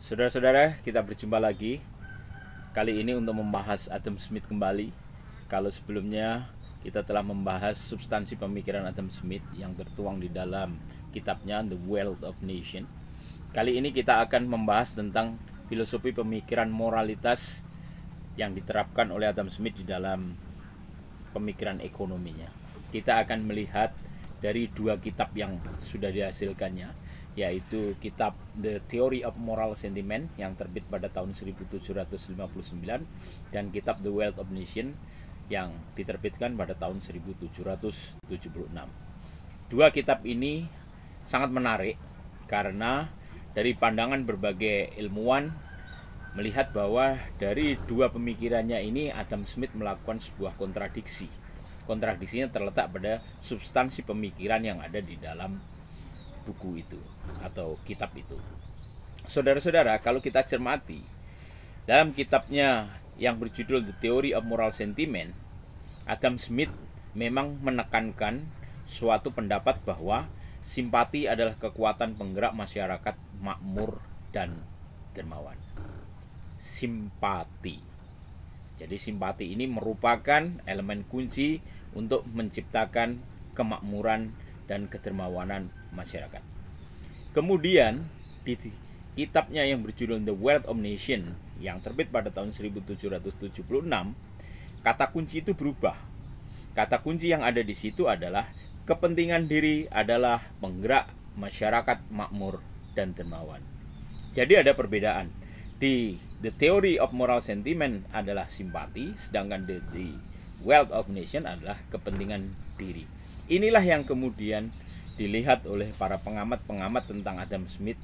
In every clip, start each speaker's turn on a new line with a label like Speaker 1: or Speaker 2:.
Speaker 1: Saudara-saudara, kita berjumpa lagi. Kali ini untuk membahas Adam Smith kembali. Kalau sebelumnya kita telah membahas substansi pemikiran Adam Smith yang tertuang di dalam kitabnya The Wealth of Nations. Kali ini kita akan membahas tentang filosofi pemikiran moralitas yang diterapkan oleh Adam Smith di dalam pemikiran ekonominya. Kita akan melihat dari dua kitab yang sudah dihasilkannya, yaitu kitab The Theory of Moral Sentiment yang terbit pada tahun 1759 dan kitab The Wealth of Nations yang diterbitkan pada tahun 1776. Dua kitab ini sangat menarik karena dari pandangan berbagai ilmuwan melihat bahwa dari dua pemikirannya ini Adam Smith melakukan sebuah kontradiksi. Kontradiksinya terletak pada substansi pemikiran yang ada di dalam buku itu atau kitab itu. Saudara-saudara, kalau kita cermati dalam kitabnya yang berjudul The Theory of Moral Sentiment, Adam Smith memang menekankan suatu pendapat bahwa simpati adalah kekuatan penggerak masyarakat makmur dan dermawan. Simpati. Jadi simpati ini merupakan elemen kunci untuk menciptakan kemakmuran dan kedermawanan masyarakat. Kemudian di kitabnya yang berjudul The Wealth of Nations yang terbit pada tahun 1776, kata kunci itu berubah. Kata kunci yang ada di situ adalah kepentingan diri adalah penggerak masyarakat makmur dan dermawan. Jadi ada perbedaan. Di The Theory of Moral Sentiment adalah simpati, sedangkan The Wealth of Nations adalah kepentingan diri. Inilah yang kemudian dilihat oleh para pengamat-pengamat tentang Adam Smith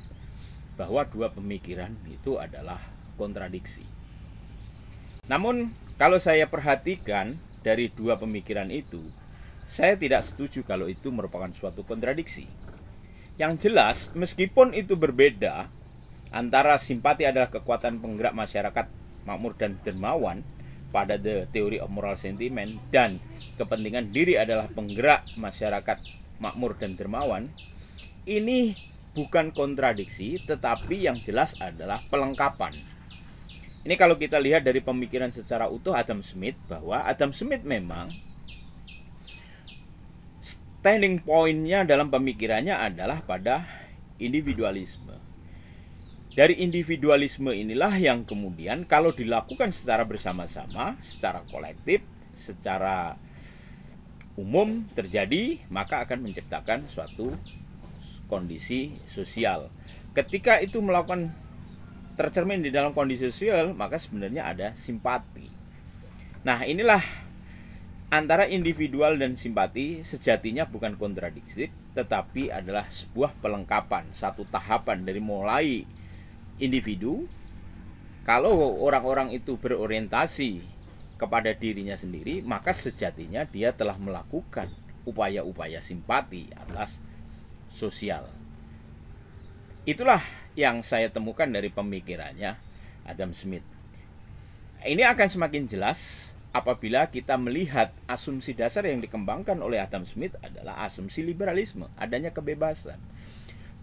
Speaker 1: bahwa dua pemikiran itu adalah kontradiksi. Namun kalau saya perhatikan dari dua pemikiran itu, saya tidak setuju kalau itu merupakan suatu kontradiksi. Yang jelas, meskipun itu berbeda antara simpati adalah kekuatan penggerak masyarakat makmur dan dermawan pada The Theory of Moral Sentiment dan kepentingan diri adalah penggerak masyarakat makmur dan dermawan, ini bukan kontradiksi, tetapi yang jelas adalah pelengkapan. Ini kalau kita lihat dari pemikiran secara utuh Adam Smith, bahwa Adam Smith memang standing point-nya dalam pemikirannya adalah pada individualisme. Dari individualisme inilah yang kemudian kalau dilakukan secara bersama-sama, secara kolektif, secara umum terjadi, maka akan menciptakan suatu kondisi sosial. Ketika itu melakukan tercermin di dalam kondisi sosial, maka sebenarnya ada simpati. Nah, inilah antara individual dan simpati sejatinya bukan kontradiksi, tetapi adalah sebuah pelengkapan, satu tahapan dari mulai individu. Kalau orang-orang itu berorientasi kepada dirinya sendiri, maka sejatinya dia telah melakukan upaya-upaya simpati atas sosial. Itulah yang saya temukan dari pemikirannya Adam Smith. Ini akan semakin jelas apabila kita melihat asumsi dasar yang dikembangkan oleh Adam Smith adalah asumsi liberalisme, adanya kebebasan.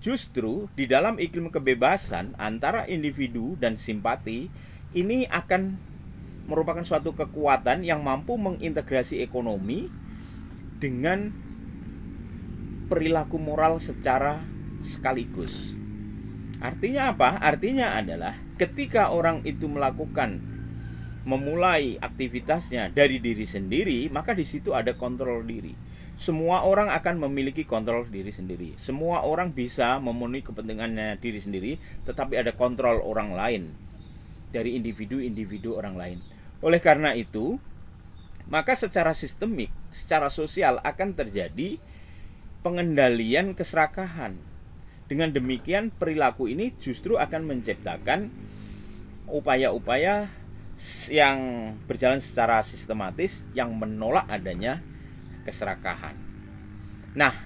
Speaker 1: Justru di dalam iklim kebebasan antara individu dan simpati ini akan merupakan suatu kekuatan yang mampu mengintegrasi ekonomi dengan perilaku moral secara sekaligus. Artinya apa? Artinya adalah ketika orang itu memulai aktivitasnya dari diri sendiri, maka di situ ada kontrol diri. Semua orang akan memiliki kontrol diri sendiri. Semua orang bisa memenuhi kepentingannya diri sendiri, tetapi ada kontrol orang lain dari individu-individu orang lain. Oleh karena itu, maka secara sistemik, secara sosial akan terjadi pengendalian keserakahan. Dengan demikian, perilaku ini justru akan menciptakan upaya-upaya yang berjalan secara sistematis yang menolak adanya keserakahan. Nah,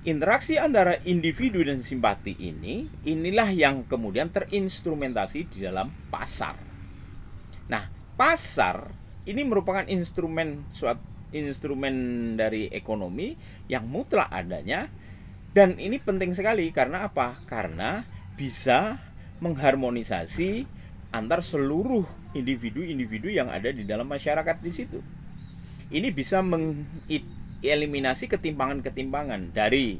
Speaker 1: interaksi antara individu dan simpati inilah yang kemudian terinstrumentasi di dalam pasar. Nah, pasar ini merupakan instrumen dari ekonomi yang mutlak adanya, dan ini penting sekali karena apa? Karena bisa mengharmonisasi antar seluruh individu-individu yang ada di dalam masyarakat di situ. Ini bisa mengeliminasi ketimpangan-ketimpangan dari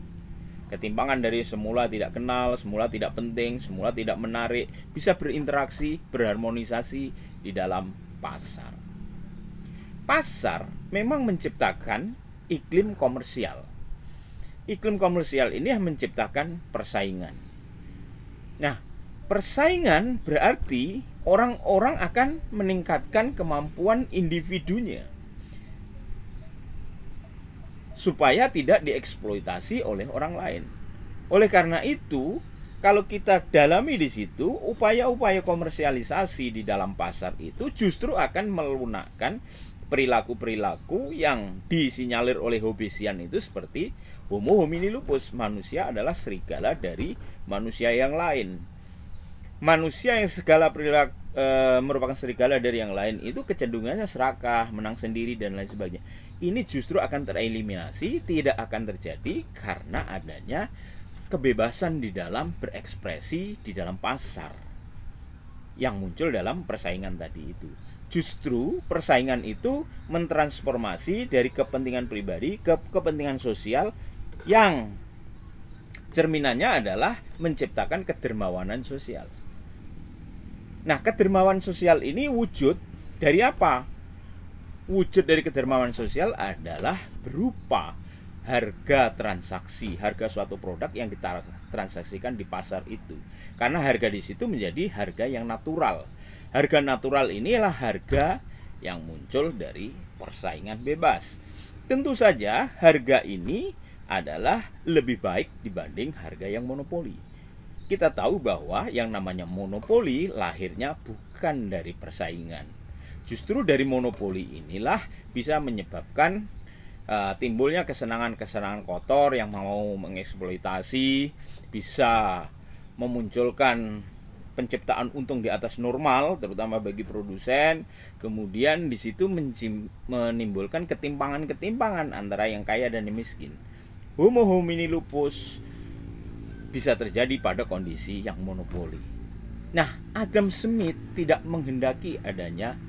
Speaker 1: semula tidak kenal, semula tidak penting, semula tidak menarik, bisa berinteraksi, berharmonisasi di dalam pasar. Pasar memang menciptakan iklim komersial. Iklim komersial ini yang menciptakan persaingan. Nah, persaingan berarti orang-orang akan meningkatkan kemampuan individunya supaya tidak dieksploitasi oleh orang lain. Oleh karena itu, kalau kita dalami di situ, upaya-upaya komersialisasi di dalam pasar itu justru akan melunakkan perilaku-perilaku yang disinyalir oleh Hobbesian itu seperti Homo homini lupus, manusia adalah serigala dari manusia yang lain. Manusia yang segala perilaku merupakan serigala dari yang lain itu kecenderungannya serakah, menang sendiri dan lain sebagainya. Ini justru akan tereliminasi, tidak akan terjadi karena adanya kebebasan di dalam berekspresi di dalam pasar yang muncul dalam persaingan tadi itu. Justru persaingan itu mentransformasi dari kepentingan pribadi ke kepentingan sosial yang cerminannya adalah menciptakan kedermawanan sosial. Nah, kedermawanan sosial ini wujud dari apa? Wujud dari kedermawanan sosial adalah berupa harga transaksi, harga suatu produk yang ditransaksikan di pasar itu. Karena harga di situ menjadi harga yang natural. Harga natural inilah harga yang muncul dari persaingan bebas. Tentu saja harga ini adalah lebih baik dibanding harga yang monopoli. Kita tahu bahwa yang namanya monopoli lahirnya bukan dari persaingan. Justru dari monopoli inilah bisa menyebabkan timbulnya kesenangan-kesenangan kotor yang mau mengeksploitasi, bisa memunculkan penciptaan untung di atas normal, terutama bagi produsen. Kemudian di situ menimbulkan ketimpangan-ketimpangan antara yang kaya dan yang miskin. Homo homini lupus bisa terjadi pada kondisi yang monopoli. Nah, Adam Smith tidak menghendaki adanya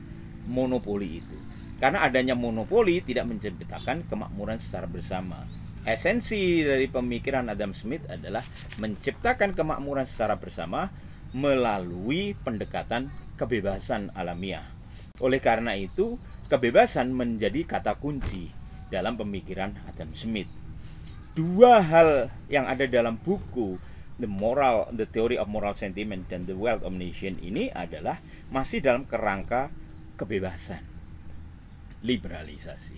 Speaker 1: monopoli itu. Karena adanya monopoli tidak menciptakan kemakmuran secara bersama. Esensi dari pemikiran Adam Smith adalah menciptakan kemakmuran secara bersama melalui pendekatan kebebasan alamiah. Oleh karena itu, kebebasan menjadi kata kunci dalam pemikiran Adam Smith. Dua hal yang ada dalam buku The Theory of Moral Sentiment dan The Wealth of Nation ini adalah masih dalam kerangka kebebasan, liberalisasi.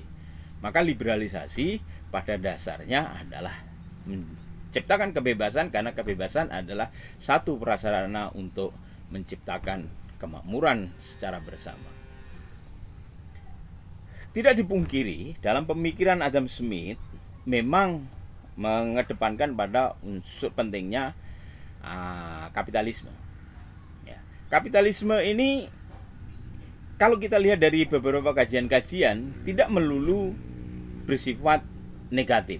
Speaker 1: Maka liberalisasi pada dasarnya adalah menciptakan kebebasan, karena kebebasan adalah satu prasarana untuk menciptakan kemakmuran secara bersama. Tidak dipungkiri, dalam pemikiran Adam Smith memang mengedepankan pada unsur pentingnya kapitalisme. Ya. Kapitalisme ini kalau kita lihat dari beberapa kajian-kajian tidak melulu bersifat negatif.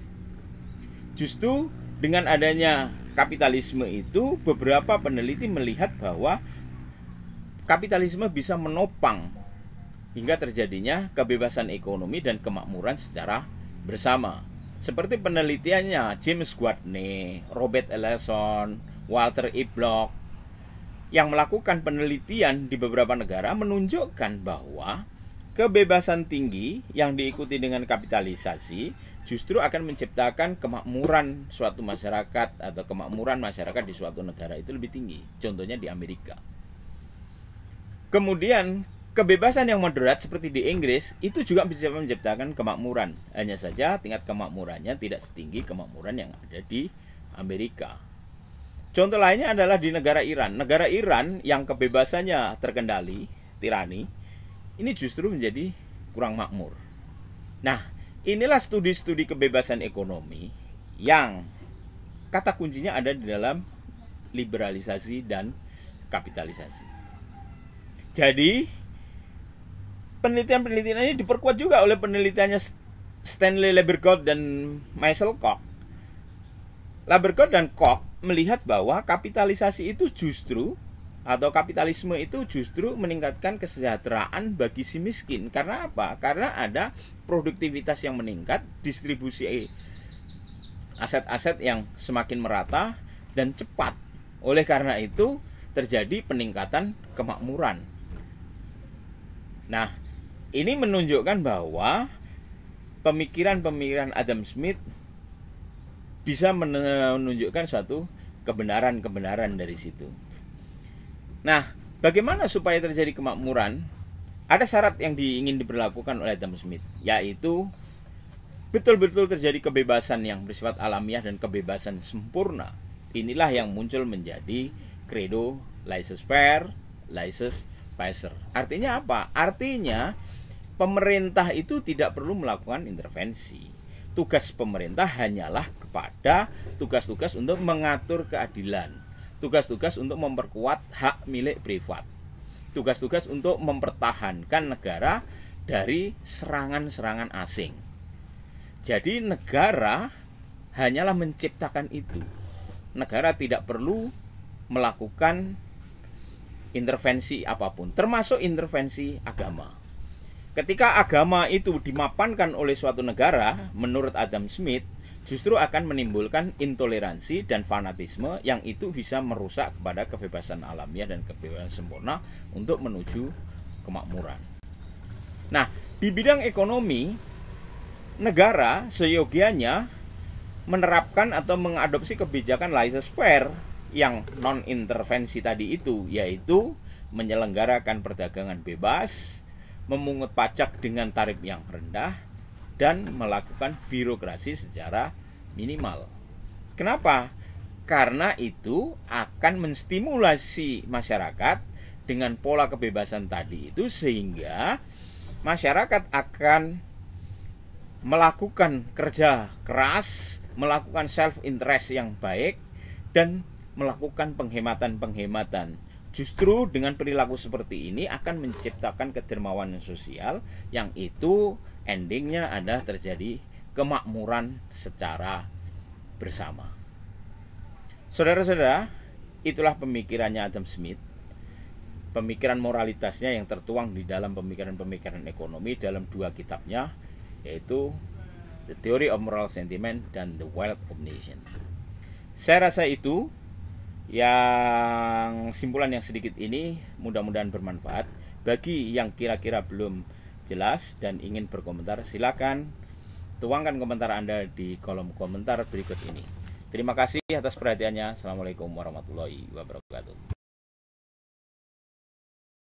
Speaker 1: Justru dengan adanya kapitalisme itu beberapa peneliti melihat bahwa kapitalisme bisa menopang hingga terjadinya kebebasan ekonomi dan kemakmuran secara bersama. Seperti penelitiannya James Gardner, Robert Ellison, Walter E. Block yang melakukan penelitian di beberapa negara menunjukkan bahwa kebebasan tinggi yang diikuti dengan kapitalisasi justru akan menciptakan kemakmuran suatu masyarakat atau kemakmuran masyarakat di suatu negara itu lebih tinggi. Contohnya di Amerika. Kemudian kebebasan yang moderat seperti di Inggris itu juga bisa menciptakan kemakmuran. Hanya saja tingkat kemakmurannya tidak setinggi kemakmuran yang ada di Amerika. Contoh lainnya adalah di negara Iran. Negara Iran yang kebebasannya terkendali, tirani, ini justru menjadi kurang makmur. Nah, inilah studi-studi kebebasan ekonomi yang kata kuncinya ada di dalam liberalisasi dan kapitalisasi. Jadi penelitian-penelitian ini diperkuat juga oleh penelitiannya Stanley Lebergold dan Michael Koch. Labergott dan Koch melihat bahwa kapitalisasi itu justru atau kapitalisme itu justru meningkatkan kesejahteraan bagi si miskin. Karena apa? Karena ada produktivitas yang meningkat, distribusi aset-aset yang semakin merata dan cepat. Oleh karena itu terjadi peningkatan kemakmuran. Nah, ini menunjukkan bahwa pemikiran-pemikiran Adam Smith bisa menunjukkan suatu kebenaran-kebenaran dari situ. Nah, bagaimana supaya terjadi kemakmuran? Ada syarat yang ingin diberlakukan oleh Adam Smith, yaitu betul-betul terjadi kebebasan yang bersifat alamiah dan kebebasan sempurna. Inilah yang muncul menjadi credo laissez-faire, laissez-passer. Artinya apa? Artinya pemerintah itu tidak perlu melakukan intervensi. Tugas pemerintah hanyalah kepada tugas-tugas untuk mengatur keadilan, tugas-tugas untuk memperkuat hak milik privat, tugas-tugas untuk mempertahankan negara dari serangan-serangan asing. Jadi negara hanyalah menciptakan itu. Negara tidak perlu melakukan intervensi apapun, termasuk intervensi agama. Ketika agama itu dimapankan oleh suatu negara, menurut Adam Smith, justru akan menimbulkan intoleransi dan fanatisme yang itu bisa merusak kepada kebebasan alamiah dan kebebasan sempurna untuk menuju kemakmuran. Nah, di bidang ekonomi, negara seyogianya menerapkan atau mengadopsi kebijakan laissez-faire yang non-intervensi tadi itu, yaitu menyelenggarakan perdagangan bebas, memungut pajak dengan tarif yang rendah, dan melakukan birokrasi secara minimal. Kenapa? Karena itu akan menstimulasi masyarakat dengan pola kebebasan tadi itu, sehingga masyarakat akan melakukan kerja keras, melakukan self-interest yang baik, dan melakukan penghematan-penghematan. Justru dengan perilaku seperti ini akan menciptakan kedermawanan sosial yang itu endingnya adalah terjadi kemakmuran secara bersama. Saudara-saudara, itulah pemikirannya Adam Smith. Pemikiran moralitasnya yang tertuang di dalam pemikiran-pemikiran ekonomi dalam dua kitabnya, yaitu The Theory of Moral Sentiment dan The Wealth of Nations. Saya rasa itu yang simpulan yang sedikit ini mudah-mudahan bermanfaat. Bagi yang kira-kira belum jelas dan ingin berkomentar, silakan tuangkan komentar Anda di kolom komentar berikut ini. Terima kasih atas perhatiannya. Assalamualaikum warahmatullahi wabarakatuh.